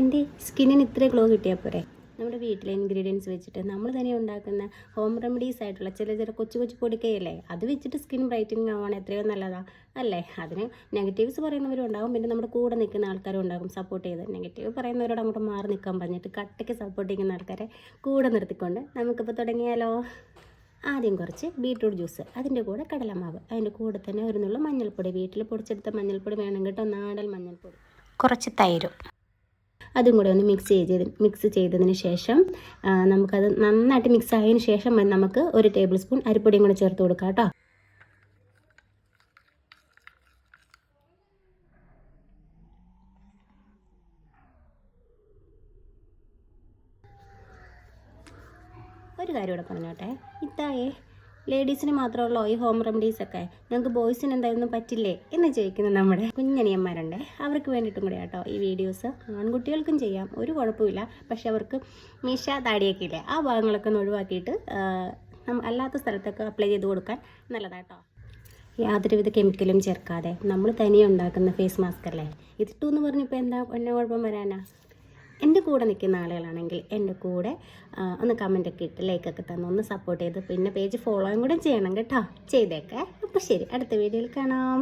എൻ്റെ സ്കിന്നിന് ഇത്ര ഗ്ലോ കിട്ടിയാൽ പോരെ. നമ്മുടെ വീട്ടിലെ ഇൻഗ്രീഡിയൻസ് വെച്ചിട്ട് നമ്മൾ തന്നെ ഉണ്ടാക്കുന്ന ഹോം റെമഡീസ് ആയിട്ടുള്ള ചില കൊച്ചു കൊച്ചു പൊടിക്കയല്ലേ, അത് വെച്ചിട്ട് സ്കിൻ ബ്രൈറ്റനിങ് ആവാണ് എത്രയോ നല്ലതാണ് അല്ലേ. അതിന് നെഗറ്റീവ്സ് പറയുന്നവരും ഉണ്ടാകും, പിന്നെ നമ്മുടെ കൂടെ നിൽക്കുന്ന ആൾക്കാരും ഉണ്ടാകും സപ്പോർട്ട് ചെയ്ത്. നെഗറ്റീവ് പറയുന്നവരോട് അങ്ങോട്ട് മാറി നിൽക്കാൻ പറഞ്ഞിട്ട് കട്ടയ്ക്ക് സപ്പോർട്ട് ചെയ്യുന്ന ആൾക്കാരെ കൂടെ നിർത്തിക്കൊണ്ട് നമുക്കിപ്പോൾ തുടങ്ങിയാലോ. ആദ്യം കുറച്ച് ബീട്രൂട്ട് ജ്യൂസ്, അതിൻ്റെ കൂടെ കടലമാവ്, അതിൻ്റെ കൂടെ തന്നെ ഒരു നുള്ള മഞ്ഞൾപ്പൊടി, വീട്ടിൽ പൊടിച്ചെടുത്ത മഞ്ഞൾപ്പൊടി വേണം കേട്ടോ, നാടൻ മഞ്ഞൾപ്പൊടി, കുറച്ച് തൈരും, അതും കൂടെ ഒന്ന് മിക്സ് ചെയ്തതിന് ശേഷം നമുക്കത് നന്നായിട്ട് മിക്സ് ആയതിന് ശേഷം നമുക്ക് 1 ടേബിൾ സ്പൂൺ അരിപ്പൊടിയും കൂടെ ചേർത്ത് കൊടുക്കാം കേട്ടോ. ഒരു കാര്യം കൂടെ പറഞ്ഞോട്ടെ, ഇതായേ ലേഡീസിന് മാത്രമുള്ളോ ഈ ഹോം റെമഡീസൊക്കെ, ഞങ്ങൾക്ക് ബോയ്സിന് എന്തായാലും പറ്റില്ലേ എന്ന് ചോദിക്കുന്ന നമ്മുടെ കുഞ്ഞനിയന്മാരുണ്ട്, അവർക്ക് വേണ്ടിയിട്ടും കൂടെ കേട്ടോ ഈ വീഡിയോസ്. ആൺകുട്ടികൾക്കും ചെയ്യാം, ഒരു കുഴപ്പമില്ല. പക്ഷെ അവർക്ക് മീശ താടിയൊക്കെ ഇല്ലേ, ആ ഭാഗങ്ങളൊക്കെ ഒന്ന് ഒഴിവാക്കിയിട്ട് അല്ലാത്ത സ്ഥലത്തൊക്കെ അപ്ലൈ ചെയ്ത് കൊടുക്കാൻ നല്ലതാട്ടോ. യാതൊരുവിധ കെമിക്കലും ചേർക്കാതെ നമ്മൾ തനിയെ ഉണ്ടാക്കുന്ന ഫേസ് മാസ്ക് അല്ലേ. ഇതിട്ടു എന്ന് പറഞ്ഞപ്പോൾ എന്താ എന്നെ കുഴപ്പം വരാനാ. എൻ്റെ കൂടെ നിൽക്കുന്ന ആളുകളാണെങ്കിൽ എൻ്റെ കൂടെ ഒന്ന് കമൻറ്റൊക്കെ ഇട്ട് ലൈക്കൊക്കെ തന്ന് ഒന്ന് സപ്പോർട്ട് ചെയ്ത് പിന്നെ പേജ് ഫോളോയും കൂടെ ചെയ്യണം കേട്ടോ. ചെയ്തേക്കെ. അപ്പോൾ ശരി, അടുത്ത വീഡിയോയിൽ കാണാം.